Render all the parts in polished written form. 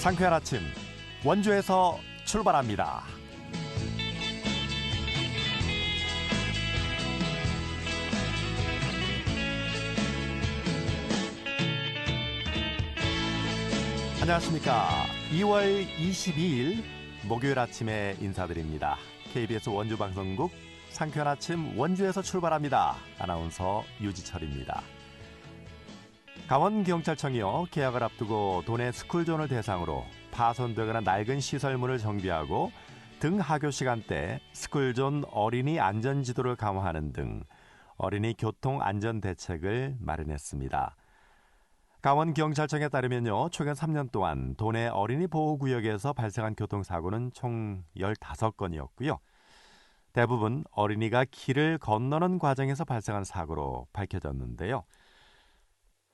상쾌한 아침 원주에서 출발합니다. 안녕하십니까. 2월 22일 목요일 아침에 인사드립니다. KBS 원주방송국 상쾌한 아침 원주에서 출발합니다. 아나운서 유지철입니다. 강원경찰청이요, 개학을 앞두고 도내 스쿨존을 대상으로 파손되거나 낡은 시설물을 정비하고 등하교 시간대 스쿨존 어린이 안전지도를 강화하는 등 어린이 교통 안전 대책을 마련했습니다. 강원경찰청에 따르면요, 최근 3년 동안 도내 어린이 보호구역에서 발생한 교통사고는 총 15건이었고요. 대부분 어린이가 길을 건너는 과정에서 발생한 사고로 밝혀졌는데요.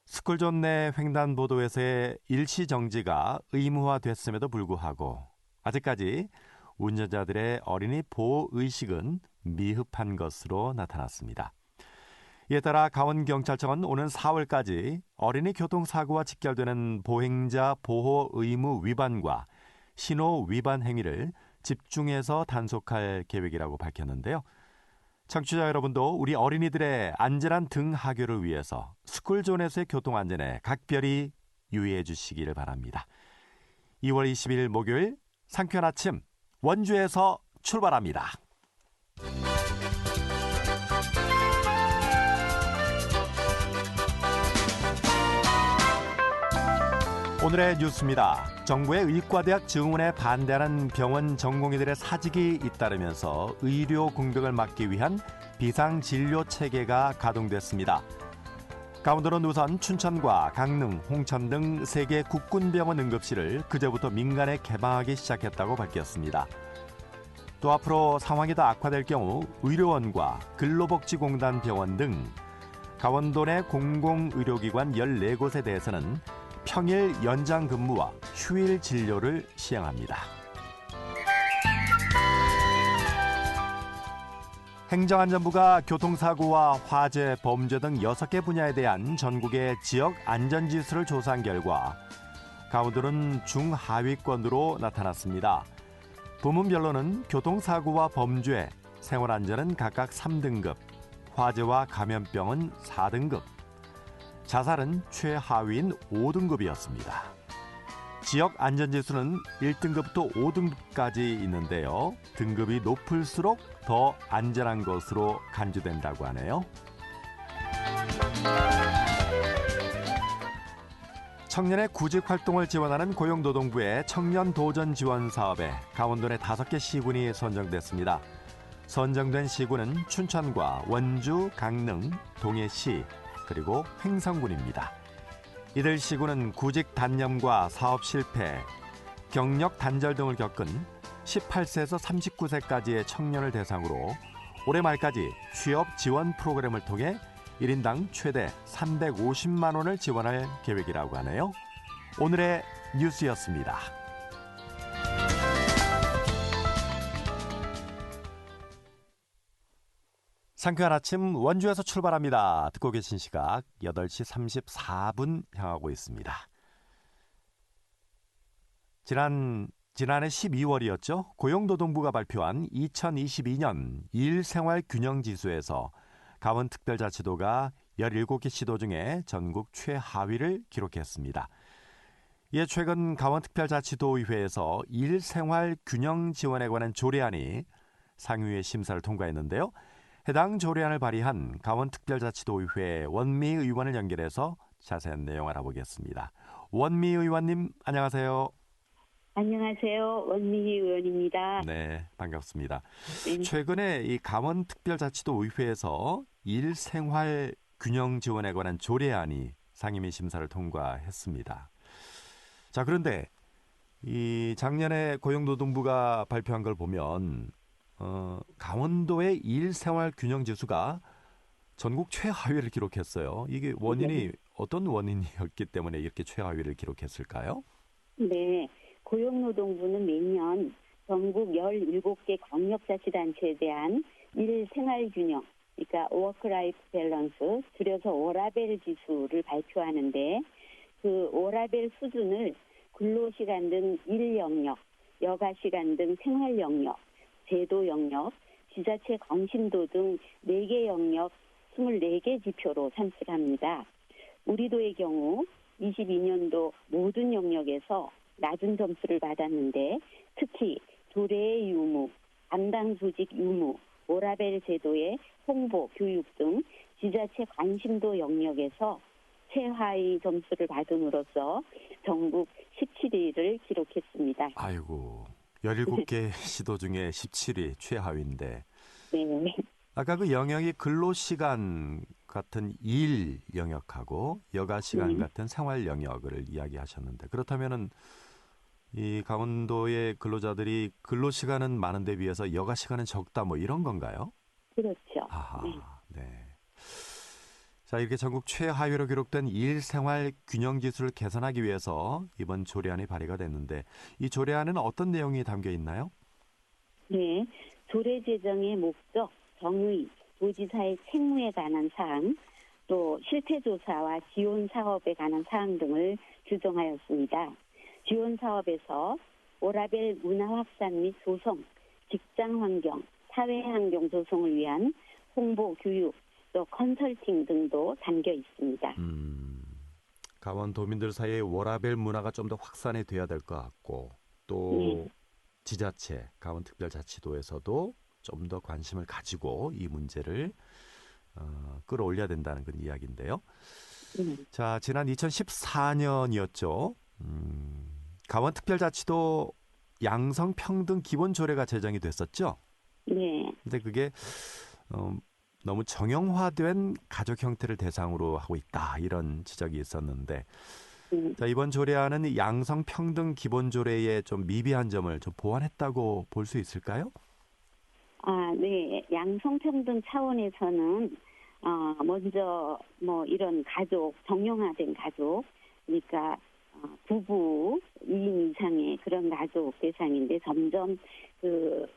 스쿨존 내 횡단보도에서의 일시정지가 의무화됐음에도 불구하고 아직까지 운전자들의 어린이 보호의식은 미흡한 것으로 나타났습니다. 이에 따라 강원경찰청은 오는 4월까지 어린이 교통사고와 직결되는 보행자 보호 의무 위반과 신호 위반 행위를 집중해서 단속할 계획이라고 밝혔는데요. 청취자 여러분도 우리 어린이들의 안전한 등하교를 위해서 스쿨존에서의 교통안전에 각별히 유의해 주시기를 바랍니다. 2월 20일 목요일 상쾌한 아침 원주에서 출발합니다. 오늘의 뉴스입니다. 정부의 의과대학 증원에 반대하는 병원 전공의들의 사직이 잇따르면서 의료 공백을 막기 위한 비상진료 체계가 가동됐습니다. 가운데로는 우선 춘천과 강릉, 홍천 등 3개 국군병원 응급실을 그제부터 민간에 개방하기 시작했다고 밝혔습니다. 또 앞으로 상황이 더 악화될 경우 의료원과 근로복지공단 병원 등 강원도 내 공공의료기관 14곳에 대해서는 평일 연장 근무와 휴일 진료를 시행합니다. 행정안전부가 교통사고와 화재, 범죄 등 6개 분야에 대한 전국의 지역 안전지수를 조사한 결과 강원도는 중하위권으로 나타났습니다. 부문별로는 교통사고와 범죄, 생활안전은 각각 3등급, 화재와 감염병은 4등급, 자살은 최하위인 5등급이었습니다. 지역 안전지수는 1등급부터 5등급까지 있는데요. 등급이 높을수록 더 안전한 것으로 간주된다고 하네요. 청년의 구직 활동을 지원하는 고용노동부의 청년도전 지원 사업에 강원도 내 5개 시군이 선정됐습니다. 선정된 시군은 춘천과 원주, 강릉, 동해시, 그리고 횡성군입니다. 이들 시군은 구직 단념과 사업 실패, 경력 단절 등을 겪은 18세에서 39세까지의 청년을 대상으로 올해 말까지 취업 지원 프로그램을 통해 1인당 최대 350만 원을 지원할 계획이라고 하네요. 오늘의 뉴스였습니다. 상쾌한 아침 원주에서 출발합니다. 듣고 계신 시각 8시 34분 향하고 있습니다. 지난해 12월이었죠. 고용노동부가 발표한 2022년 일생활균형지수에서 강원특별자치도가 17개 시도 중에 전국 최하위를 기록했습니다. 이에 최근 강원특별자치도의회에서 일생활균형지원에 관한 조례안이 상위의 심사를 통과했는데요. 해당 조례안을 발의한 강원특별자치도의회 원미 의원을 연결해서 자세한 내용 알아보겠습니다. 원미 의원님 안녕하세요. 안녕하세요. 원미 의원입니다. 네, 반갑습니다. 네. 최근에 이 강원특별자치도의회에서 일생활 균형 지원에 관한 조례안이 상임위 심사를 통과했습니다. 자, 그런데 이 작년에 고용노동부가 발표한 걸 보면 강원도의 일생활균형지수가 전국 최하위를 기록했어요. 이게 원인이 어떤 원인이었기 때문에 이렇게 최하위를 기록했을까요? 네, 고용노동부는 매년 전국 17개 광역자치단체에 대한 일생활균형, 그러니까 워크라이프 밸런스, 줄여서 워라밸 지수를 발표하는데 그 워라밸 수준을 근로시간 등 일영역, 여가시간 등 생활영역, 제도 영역, 지자체 광신도 등 4개 영역 24개 지표로 산출합니다. 우리도의 경우 22년도 모든 영역에서 낮은 점수를 받았는데 특히 조례의 유무, 담당 조직 유무, 워라밸 제도의 홍보, 교육 등 지자체 관심도 영역에서 최하위 점수를 받음으로써 전국 17위를 기록했습니다. 아이고, 17개 시도 중에 17위 최하위인데. 네. 아까 그 영역이 근로시간 같은 일 영역하고 여가시간 같은 생활 영역을 이야기하셨는데 그렇다면은 이 강원도의 근로자들이 근로시간은 많은데 비해서 여가시간은 적다 뭐 이런 건가요? 그렇죠. 아하, 네. 네. 자, 이렇게 전국 최하위로 기록된 일생활 균형 지수를 개선하기 위해서 이번 조례안이 발의가 됐는데 이 조례안은 어떤 내용이 담겨 있나요? 네. 조례 제정의 목적, 정의, 도지사의 책무에 관한 사항, 또 실태조사와 지원 사업에 관한 사항 등을 규정하였습니다. 지원 사업에서 워라밸 문화 확산 및 조성, 직장 환경, 사회 환경 조성을 위한 홍보, 교육, 또 컨설팅 등도 담겨 있습니다. 강원도민들 사이에 워라밸 문화가 좀 더 확산이 돼야 될 것 같고 또 지자체, 강원특별자치도에서도 좀 더 관심을 가지고 이 문제를 끌어올려야 된다는 그런 이야기인데요. 자, 지난 2014년이었죠. 강원특별자치도 양성평등 기본조례가 제정이 됐었죠. 네. 근데 그게 너무 정형화된 가족 형태를 대상으로 하고 있다 이런 지적이 있었는데 자, 이번 조례안은 이 양성평등 기본조례의 좀 미비한 점을 좀 보완했다고 볼 수 있을까요? 네. 양성평등 차원에서는 먼저 뭐 이런 가족, 정형화된 가족, 그러니까 부부 2인 이상의 그런 가족 대상인데 점점 그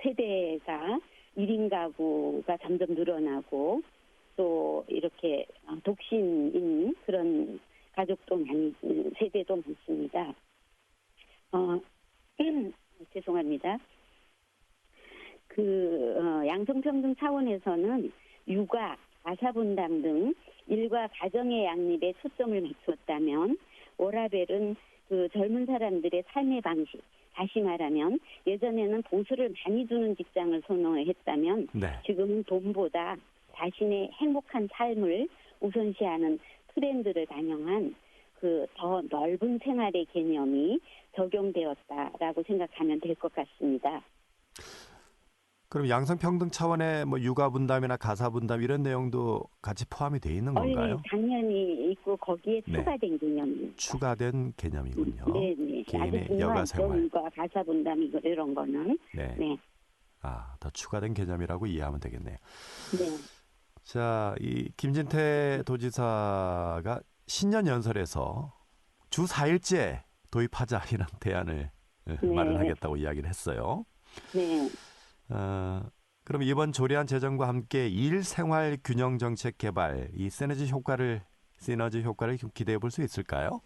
세대가 1인 가구가 점점 늘어나고 또 이렇게 독신인 그런 가족도 많이 세대도 많습니다. 죄송합니다. 양성평등 차원에서는 육아, 가사분담 등 일과 가정의 양립에 초점을 맞췄다면 워라밸은 그 젊은 사람들의 삶의 방식, 다시 말하면 예전에는 보수를 많이 주는 직장을 선호했다면 지금은 돈보다 자신의 행복한 삶을 우선시하는 트렌드를 반영한 그 더 넓은 생활의 개념이 적용되었다라고 생각하면 될 것 같습니다. 그럼 양성평등 차원의 뭐 육아분담이나 가사분담 이런 내용도 같이 포함이 돼 있는 건가요? 당연히 있고 거기에 추가된 개념입니다. 추가된 개념이군요. 네. 개인의 여가생활. 육아, 가사분담 이런 거는. 네. 네. 더 추가된 개념이라고 이해하면 되겠네요. 네. 자, 이 김진태 도지사가 신년 연설에서 주 4일제 도입하자 이런 대안을 마련하겠다고 이야기를 했어요. 네. 그럼 이번 조례안 제정과 함께 일생활 균형 정책 개발, 이 시너지 효과를 기대해 볼 수 있을까요?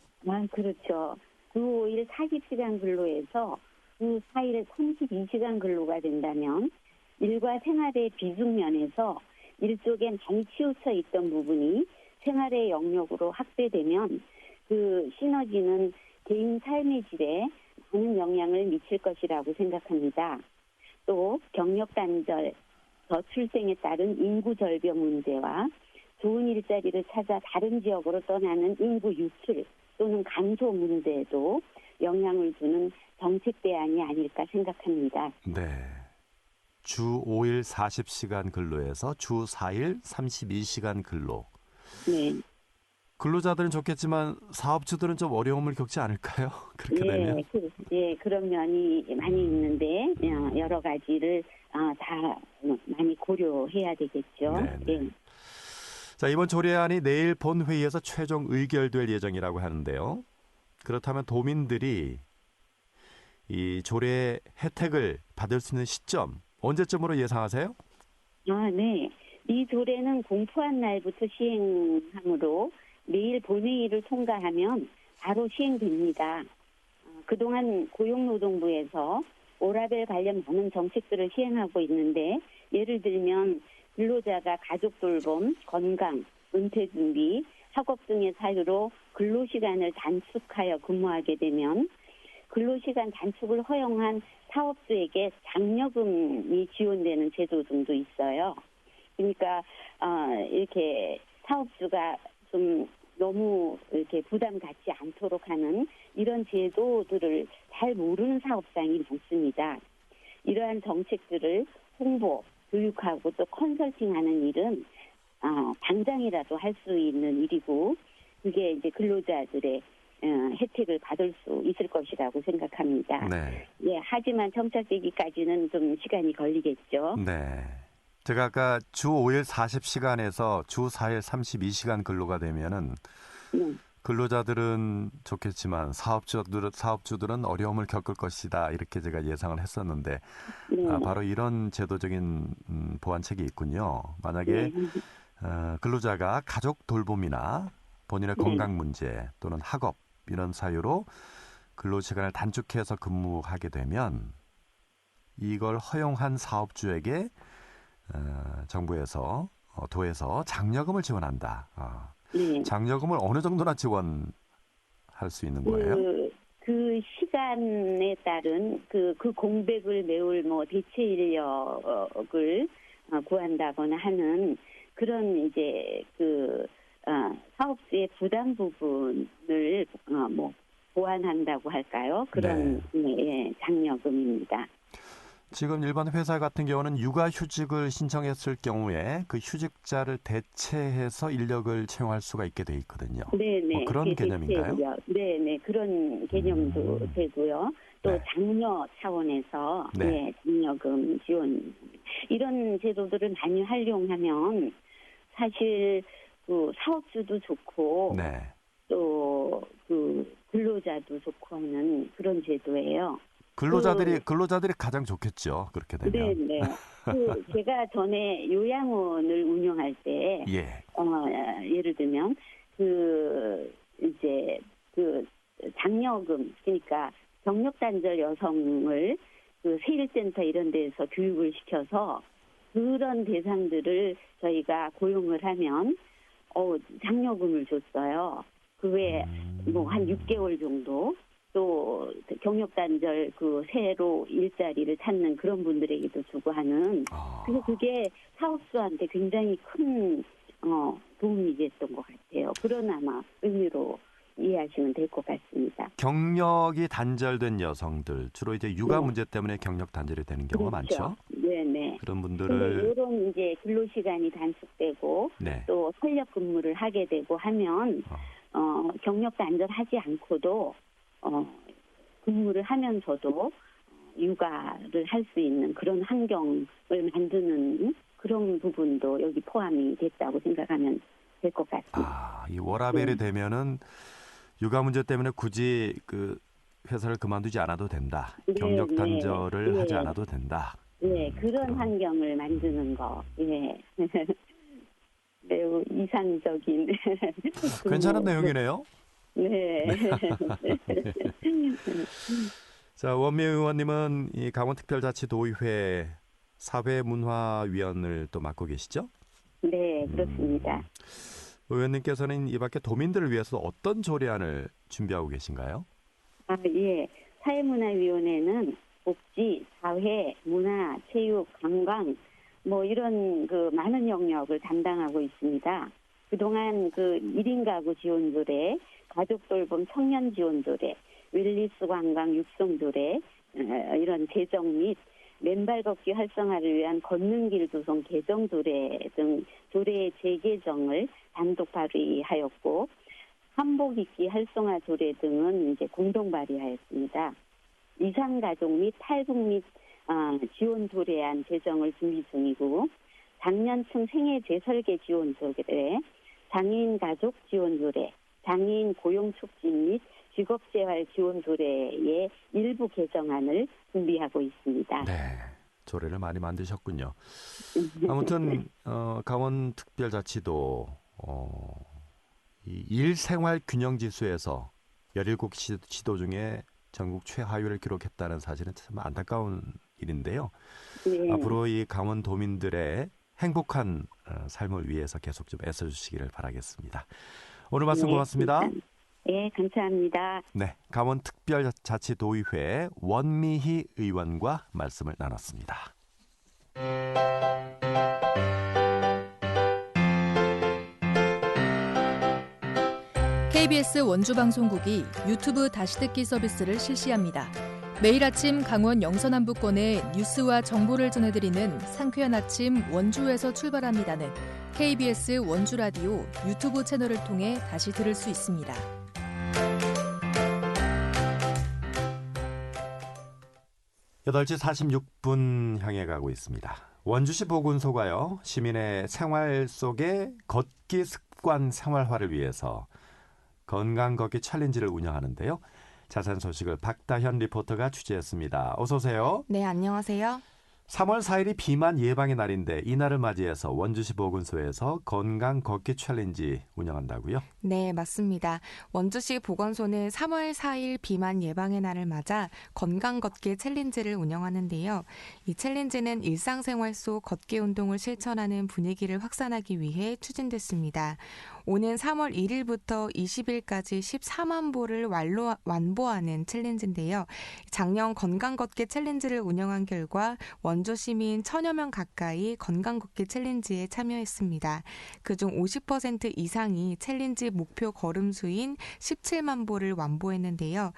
그렇죠. 주 5일 40시간 근로에서 주 4일 32시간 근로가 된다면 일과 생활의 비중 면에서 일쪽에 많이 치우쳐 있던 부분이 생활의 영역으로 확대되면 그 시너지는 개인 삶의 질에 많은 영향을 미칠 것이라고 생각합니다. 또 경력 단절, 저출생에 따른 인구 절벽 문제와 좋은 일자리를 찾아 다른 지역으로 떠나는 인구 유출 또는 감소 문제에도 영향을 주는 정책 대안이 아닐까 생각합니다. 네. 주 5일 40시간 근로에서 주 4일 32시간 근로. 네. 근로자들은 좋겠지만 사업주들은 좀 어려움을 겪지 않을까요? 그렇게 되면? 그런 면이 많이 있는데 여러 가지를 다 많이 고려해야 되겠죠. 네. 자, 이번 조례안이 내일 본회의에서 최종 의결될 예정이라고 하는데요. 그렇다면 도민들이 이 조례 혜택을 받을 수 있는 시점 언제쯤으로 예상하세요? 네. 이 조례는 공포한 날부터 시행하므로 내일 본회의를 통과하면 바로 시행됩니다. 그동안 고용노동부에서 워라밸 관련 많은 정책들을 시행하고 있는데 예를 들면 근로자가 가족 돌봄, 건강, 은퇴 준비, 학업 등의 사유로 근로시간을 단축하여 근무하게 되면 근로시간 단축을 허용한 사업주에게 장려금이 지원되는 제도 등도 있어요. 그러니까 이렇게 사업주가 좀 너무 이렇게 부담 갖지 않도록 하는 이런 제도들을 잘 모르는 사업장이 많습니다. 이러한 정책들을 홍보, 교육하고 또 컨설팅하는 일은 당장이라도 할 수 있는 일이고 그게 이제 근로자들의 혜택을 받을 수 있을 것이라고 생각합니다. 네. 예, 하지만 정착되기까지는 좀 시간이 걸리겠죠. 네. 제가 아까 주 5일 40시간에서 주 4일 32시간 근로가 되면은 네. 근로자들은 좋겠지만 사업주들은 어려움을 겪을 것이다 이렇게 제가 예상을 했었는데 네. 바로 이런 제도적인 보완책이 있군요. 만약에 네. 근로자가 가족 돌봄이나 본인의 네. 건강 문제 또는 학업 이런 사유로 근로시간을 단축해서 근무하게 되면 이걸 허용한 사업주에게 정부에서 도에서 장려금을 지원한다. 네. 장려금을 어느 정도나 지원할 수 있는 거예요? 그 시간에 따른 그 공백을 메울 뭐 대체 인력을 구한다거나 하는 그런 이제 사업주의 부담 부분을 뭐 보완한다고 할까요? 그런 예, 장려금입니다. 지금 일반 회사 같은 경우는 육아휴직을 신청했을 경우에 그 휴직자를 대체해서 인력을 채용할 수가 있게 돼 있거든요. 네네. 뭐 그런 개념인가요? 네네. 그런 개념도 되고요. 또 네. 장려 차원에서 네. 네, 장려금 지원 이런 제도들을 많이 활용하면 사실 그 사업주도 좋고 네. 또 그 근로자도 좋고 하는 그런 제도예요. 근로자들이 가장 좋겠죠. 그렇게 되면. 네네. 제가 전에 요양원을 운영할 때, 예. 예를 들면, 이제, 장려금, 그러니까 경력단절 여성을 세일센터 이런 데서 교육을 시켜서 그런 대상들을 저희가 고용을 하면, 장려금을 줬어요. 그 외에 뭐 한 6개월 정도 또 경력단절 새로 일자리를 찾는 그런 분들에게도 주고 하는 그래서 그게 사업주한테 굉장히 큰 도움이 됐던 것 같아요. 그런 아마 의미로 이해하시면 될 것 같습니다. 경력이 단절된 여성들 주로 이제 육아 문제 때문에 경력 단절이 되는 경우가 그렇죠. 많죠. 네네. 그런 근데 분들을 이런 이제 근로 시간이 단축되고 네. 또 탄력 근무를 하게 되고 하면 경력 단절하지 않고도 근무를 하면서도 육아를 할 수 있는 그런 환경을 만드는 그런 부분도 여기 포함이 됐다고 생각하면 될 것 같습니다. 이 워라밸이 되면은 육아 문제 때문에 굳이 그 회사를 그만두지 않아도 된다. 경력 단절을 하지 않아도 된다. 네, 그런 환경을 만드는 거. 예. 매우 이상적인. 괜찮은 내용이네요. 네. 자, 원미 의원님은 이 강원특별자치도의회 사회문화위원을 또 맡고 계시죠? 네, 그렇습니다. 의원님께서는 이 밖에 도민들을 위해서 어떤 조례안을 준비하고 계신가요? 예. 사회문화위원회는 복지, 사회, 문화, 체육, 관광 뭐 이런 많은 영역을 담당하고 있습니다. 그동안 1인 가구 지원 조례, 가족 돌봄 청년 지원 조례, 웰니스 관광 육성 조례 이런 제정 및 맨발 걷기 활성화를 위한 걷는길 조성 개정 조례 등 조례의 재개정을 단독 발의하였고 한복 입기 활성화 조례 등은 이제 공동 발의하였습니다. 이상가족 및 탈북 및 지원 조례안 제정을 준비 중이고 장년층 생애 재설계 지원 조례, 장애인 가족 지원 조례, 장애인 고용 촉진 및 직업재활 지원 조례의 일부 개정안을 준비하고 있습니다. 네, 조례를 많이 만드셨군요. 아무튼 강원특별자치도 이 일생활 균형 지수에서 17시도 중에 전국 최하위를 기록했다는 사실은 참 안타까운 일인데요. 네. 앞으로 이 강원도민들의 행복한 삶을 위해서 계속 좀 애써주시기를 바라겠습니다. 오늘 말씀 고맙습니다. 네, 감사합니다. 네, 강원특별자치도의회 원미희 의원과 말씀을 나눴습니다. KBS 원주방송국이 유튜브 다시 듣기 서비스를 실시합니다. 매일 아침 강원 영서남부권의 뉴스와 정보를 전해드리는 상쾌한 아침 원주에서 출발합니다는 KBS 원주라디오 유튜브 채널을 통해 다시 들을 수 있습니다. 여덟 시 46분 향해 가고 있습니다. 원주시 보건소가요, 시민의 생활 속의 걷기 습관 생활화를 위해서 건강 걷기 챌린지를 운영하는데요. 자세한 소식을 박다현 리포터가 취재했습니다. 어서 오세요. 네, 안녕하세요. 3월 4일이 비만 예방의 날인데 이날을 맞이해서 원주시 보건소에서 건강 걷기 챌린지 운영한다고요? 네, 맞습니다. 원주시 보건소는 3월 4일 비만 예방의 날을 맞아 건강 걷기 챌린지를 운영하는데요. 이 챌린지는 일상생활 속 걷기 운동을 실천하는 분위기를 확산하기 위해 추진됐습니다. 오는 3월 1일부터 20일까지 14만 보를 완보하는 챌린지인데요. 작년 건강 걷기 챌린지를 운영한 결과 원주 시민 1000여 명 가까이 건강 걷기 챌린지에 참여했습니다. 그중 50% 이상이 챌린지 목표 걸음수인 17만 보를 완보했는데요.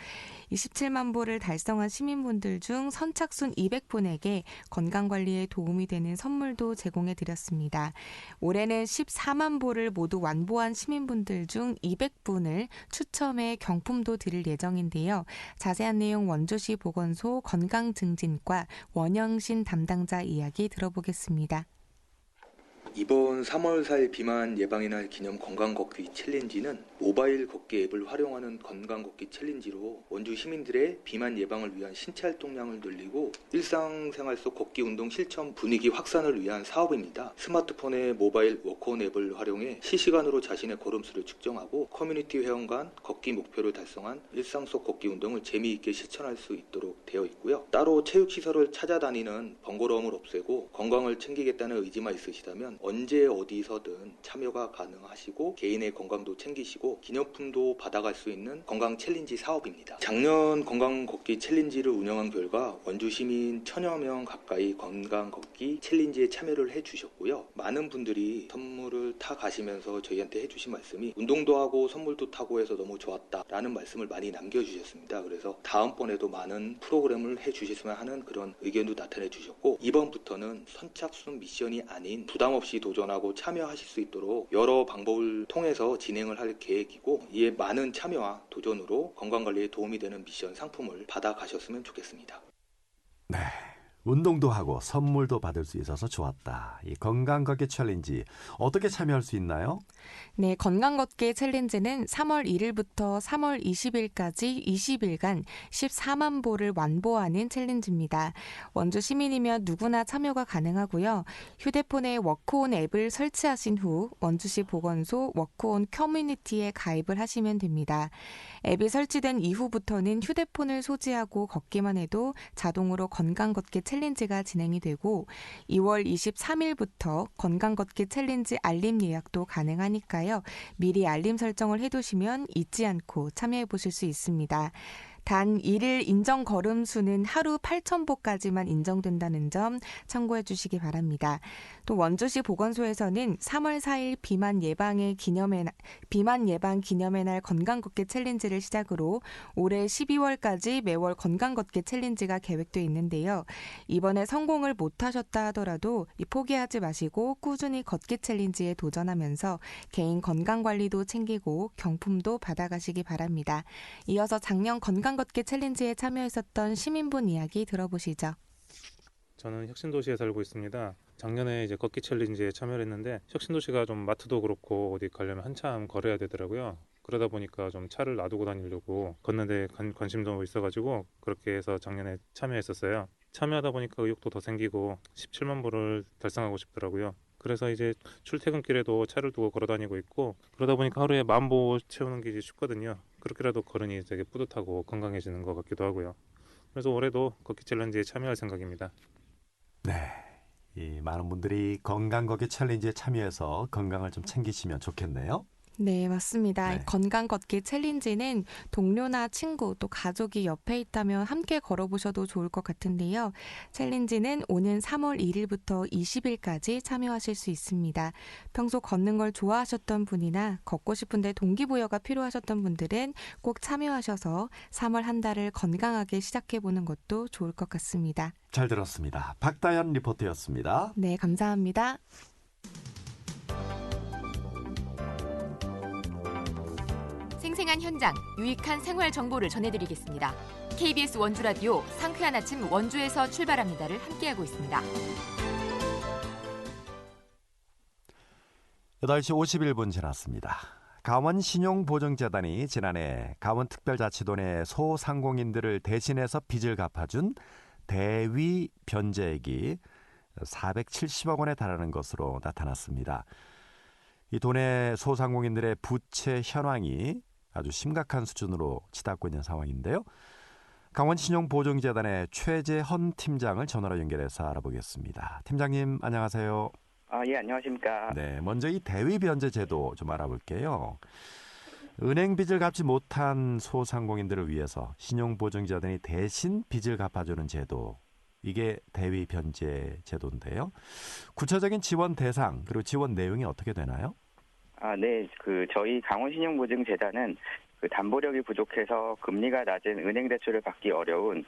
이 17만 보를 달성한 시민분들 중 선착순 200분에게 건강관리에 도움이 되는 선물도 제공해드렸습니다. 올해는 14만 보를 모두 완보한 시민분들 중 200분을 추첨해 경품도 드릴 예정인데요. 자세한 내용 원주시 보건소 건강증진과 원영신 담당자 이야기 들어보겠습니다. 이번 3월 4일 비만 예방의 날 기념 건강 걷기 챌린지는 모바일 걷기 앱을 활용하는 건강 걷기 챌린지로 원주 시민들의 비만 예방을 위한 신체 활동량을 늘리고 일상생활 속 걷기 운동 실천 분위기 확산을 위한 사업입니다. 스마트폰의 모바일 워크온 앱을 활용해 실시간으로 자신의 걸음수를 측정하고 커뮤니티 회원 간 걷기 목표를 달성한 일상 속 걷기 운동을 재미있게 실천할 수 있도록 되어 있고요. 따로 체육시설을 찾아다니는 번거로움을 없애고 건강을 챙기겠다는 의지만 있으시다면 언제 어디서든 참여가 가능하시고 개인의 건강도 챙기시고 기념품도 받아갈 수 있는 건강 챌린지 사업입니다. 작년 건강 걷기 챌린지를 운영한 결과 원주 시민 1000여 명 가까이 건강 걷기 챌린지에 참여를 해주셨고요. 많은 분들이 선물을 타 가시면서 저희한테 해주신 말씀이 운동도 하고 선물도 타고 해서 너무 좋았다라는 말씀을 많이 남겨주셨습니다. 그래서 다음번에도 많은 프로그램을 해주셨으면 하는 그런 의견도 나타내 주셨고, 이번부터는 선착순 미션이 아닌 부담 없이 도전하고 참여하실 수 있도록 여러 방법을 통해서 진행을 할 계획이고, 이에 많은 참여와 도전으로 건강관리에 도움이 되는 미션 상품을 받아가셨으면 좋겠습니다. 네, 운동도 하고 선물도 받을 수 있어서 좋았다. 이 건강 걷기 챌린지 어떻게 참여할 수 있나요? 네, 건강 걷기 챌린지는 3월 1일부터 3월 20일까지 20일간 14만 보를 완보하는 챌린지입니다. 원주 시민이면 누구나 참여가 가능하고요. 휴대폰에 워크온 앱을 설치하신 후 원주시 보건소 워크온 커뮤니티에 가입을 하시면 됩니다. 앱이 설치된 이후부터는 휴대폰을 소지하고 걷기만 해도 자동으로 건강 걷기 챌린지가 진행이 되고, 2월 23일부터 건강 걷기 챌린지 알림 예약도 가능하니까요. 미리 알림 설정을 해두시면 잊지 않고 참여해 보실 수 있습니다. 단 1일 인정 걸음수는 하루 8,000보까지만 인정된다는 점 참고해 주시기 바랍니다. 또 원주시 보건소에서는 3월 4일 비만 예방 기념의 날 건강 걷기 챌린지를 시작으로 올해 12월까지 매월 건강 걷기 챌린지가 계획돼 있는데요. 이번에 성공을 못하셨다 하더라도 포기하지 마시고 꾸준히 걷기 챌린지에 도전하면서 개인 건강 관리도 챙기고 경품도 받아가시기 바랍니다. 이어서 작년 건강 걷기 챌린지에 참여했었던 시민분 이야기 들어보시죠. 저는 혁신도시에 살고 있습니다. 작년에 이제 걷기 챌린지에 참여를 했는데, 혁신도시가 좀 마트도 그렇고 어디 가려면 한참 걸어야 되더라고요. 그러다 보니까 좀 차를 놔두고 다니려고 걷는데 관심도 있어가지고 그렇게 해서 작년에 참여했었어요. 참여하다 보니까 의욕도 더 생기고 17만 보를 달성하고 싶더라고요. 그래서 이제 출퇴근길에도 차를 두고 걸어 다니고 있고, 그러다 보니까 하루에 10,000보 채우는 게 이제 쉽거든요. 그렇게라도 걸으니 되게 뿌듯하고 건강해지는 것 같기도 하고요. 그래서 올해도 걷기 챌린지에 참여할 생각입니다. 네. 이 많은 분들이 건강 걷기 챌린지에 참여해서 건강을 좀 챙기시면 좋겠네요. 네, 맞습니다. 네. 건강 걷기 챌린지는 동료나 친구 또 가족이 옆에 있다면 함께 걸어보셔도 좋을 것 같은데요. 챌린지는 오는 3월 1일부터 20일까지 참여하실 수 있습니다. 평소 걷는 걸 좋아하셨던 분이나 걷고 싶은데 동기부여가 필요하셨던 분들은 꼭 참여하셔서 3월 한 달을 건강하게 시작해보는 것도 좋을 것 같습니다. 잘 들었습니다. 박다연 리포터였습니다. 네, 감사합니다. 생생한 현장, 유익한 생활 정보를 전해드리겠습니다. KBS 원주라디오 상쾌한 아침 원주에서 출발합니다를 함께하고 있습니다. 8시 51분 지났습니다. 강원신용보증재단이 지난해 강원특별자치도내 소상공인들을 대신해서 빚을 갚아준 대위 변제액이 470억 원에 달하는 것으로 나타났습니다. 이 도내 소상공인들의 부채 현황이 아주 심각한 수준으로 치닫고 있는 상황인데요. 강원신용보증재단의 최재헌 팀장을 전화로 연결해서 알아보겠습니다. 팀장님 안녕하세요. 예, 안녕하십니까. 네, 먼저 이 대위 변제 제도 좀 알아볼게요. 은행 빚을 갚지 못한 소상공인들을 위해서 신용보증재단이 대신 빚을 갚아주는 제도, 이게 대위 변제 제도인데요. 구체적인 지원 대상 그리고 지원 내용이 어떻게 되나요? 네, 저희 강원신용보증재단은 담보력이 부족해서 금리가 낮은 은행 대출을 받기 어려운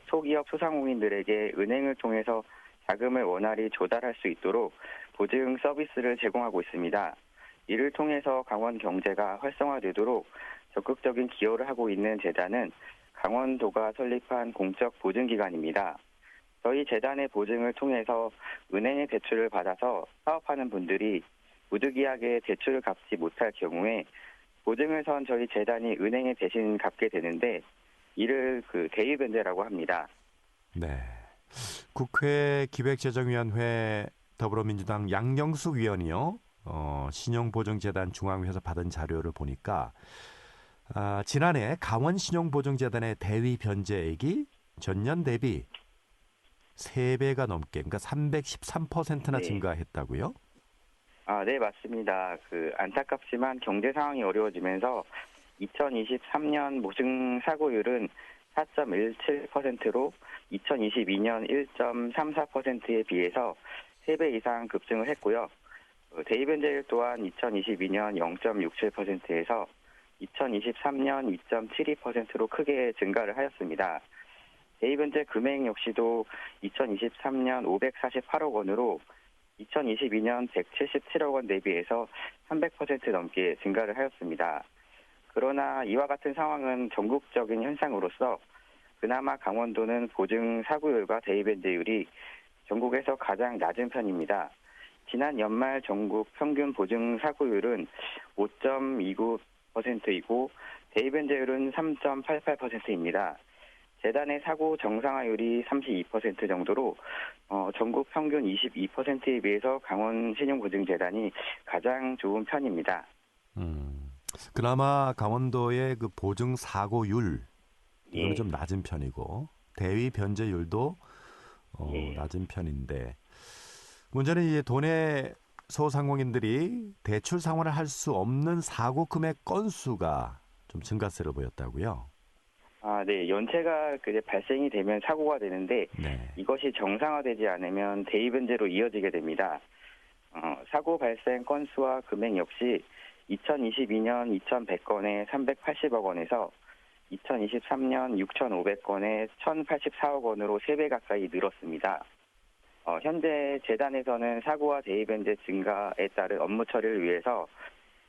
소기업 소상공인들에게 은행을 통해서 자금을 원활히 조달할 수 있도록 보증 서비스를 제공하고 있습니다. 이를 통해서 강원 경제가 활성화되도록 적극적인 기여를 하고 있는 재단은 강원도가 설립한 공적 보증기관입니다. 저희 재단의 보증을 통해서 은행의 대출을 받아서 사업하는 분들이 부득이하게 대출을 갚지 못할 경우에 보증을 선 저희 재단이 은행에 대신 갚게 되는데 이를 대위 변제라고 합니다. 네. 국회 기획재정위원회 더불어민주당 양경수 위원이요. 신용보증재단 중앙위에서 받은 자료를 보니까 지난해 강원신용보증재단의 대위 변제액이 전년 대비 3배가 넘게, 그러니까 313%나 네. 증가했다고요? 네, 맞습니다. 안타깝지만 경제 상황이 어려워지면서 2023년 보증 사고율은 4.17%로 2022년 1.34%에 비해서 3배 이상 급증을 했고요. 대위 변제율 또한 2022년 0.67%에서 2023년 2.72%로 크게 증가를 하였습니다. 대위 변제 금액 역시도 2023년 548억 원으로 2022년 177억 원 대비해서 300% 넘게 증가를 하였습니다. 그러나 이와 같은 상황은 전국적인 현상으로서 그나마 강원도는 보증 사고율과 대위 변제율이 전국에서 가장 낮은 편입니다. 지난 연말 전국 평균 보증 사고율은 5.29%이고 대위 변제율은 3.88%입니다. 재단의 사고 정상화율이 32% 정도로 전국 평균 22%에 비해서 강원신용보증재단이 가장 좋은 편입니다. 그나마 강원도의 보증 사고율 이거는 예. 좀 낮은 편이고 대위 변제율도 예. 낮은 편인데 문제는 이제 도내 소상공인들이 대출 상환을 할 수 없는 사고 금액 건수가 좀 증가세를 보였다고요? 네. 연체가 발생이 되면 사고가 되는데 네. 이것이 정상화되지 않으면 대위 변제로 이어지게 됩니다. 사고 발생 건수와 금액 역시 2022년 2,100건에 380억 원에서 2023년 6,500건에 1,084억 원으로 3배 가까이 늘었습니다. 현재 재단에서는 사고와 대위 변제 증가에 따른 업무 처리를 위해서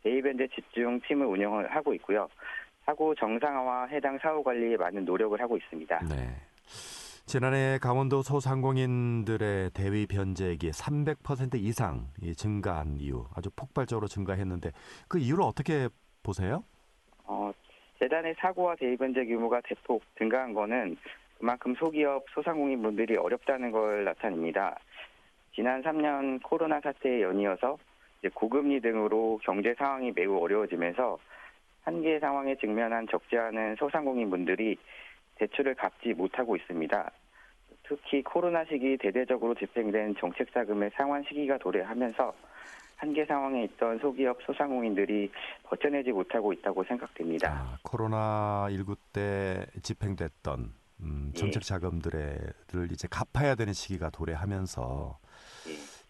대위 변제 집중팀을 운영을 하고 있고요. 사고 정상화와 해당 사고 관리에 많은 노력을 하고 있습니다. 네. 지난해 강원도 소상공인들의 대위 변제액이 300% 이상 증가한 이유, 아주 폭발적으로 증가했는데 그 이유를 어떻게 보세요? 재단의 사고와 대위 변제 규모가 대폭 증가한 거는 그만큼 소기업 소상공인 분들이 어렵다는 걸 나타냅니다. 지난 3년 코로나 사태에 연이어서 고금리 등으로 경제 상황이 매우 어려워지면서 한계 상황에 직면한 적지 않은 소상공인분들이 대출을 갚지 못하고 있습니다. 특히 코로나 시기 대대적으로 집행된 정책자금의 상환 시기가 도래하면서 한계 상황에 있던 소기업 소상공인들이 버텨내지 못하고 있다고 생각됩니다. 코로나19 때 집행됐던 정책 자금들을 이제 갚아야 되는 시기가 도래하면서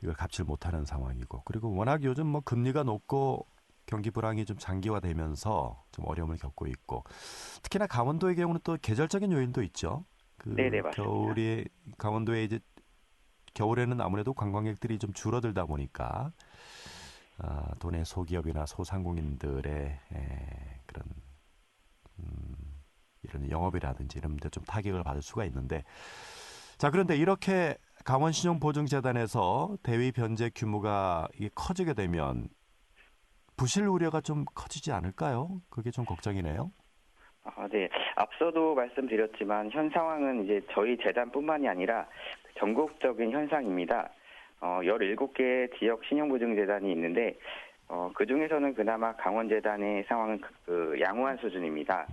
이걸 갚질 못하는 상황이고, 그리고 워낙 요즘 뭐 금리가 높고 경기 불황이 좀 장기화되면서 좀 어려움을 겪고 있고, 특히나 강원도의 경우는 또 계절적인 요인도 있죠. 네네, 맞습니다. 강원도에 이제 겨울에는 아무래도 관광객들이 좀 줄어들다 보니까 도내 소기업이나 소상공인들의 그런 이런 영업이라든지 이런 데 좀 타격을 받을 수가 있는데, 자, 그런데 이렇게 강원신용보증재단에서 대위 변제 규모가 이게 커지게 되면 부실 우려가 좀 커지지 않을까요? 그게 좀 걱정이네요. 네. 앞서도 말씀드렸지만 현 상황은 이제 저희 재단뿐만이 아니라 전국적인 현상입니다. 17개 지역 신용보증재단이 있는데 그중에서는 그나마 강원재단의 상황은 양호한 수준입니다.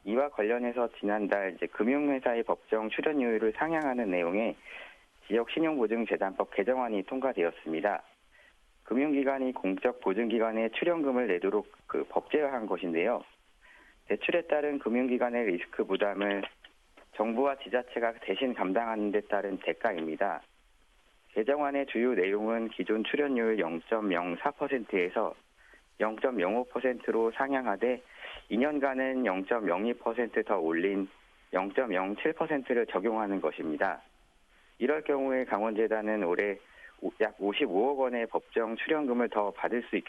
이와 관련해서 지난달 이제 금융회사의 법정 출연료율을 상향하는 내용의 지역 신용보증재단법 개정안이 통과되었습니다. 금융기관이 공적 보증기관에 출연금을 내도록 법제화한 것인데요. 대출에 따른 금융기관의 리스크 부담을 정부와 지자체가 대신 감당하는 데 따른 대가입니다. 개정안의 주요 내용은 기존 출연율 0.04%에서 0.05%로 상향하되 2년간은 0.02% 더 올린 0.07%를 적용하는 것입니다. 이럴 경우에 강원재단은 올해 약 55억 원의 법정 출연금을 더 받을 수 있게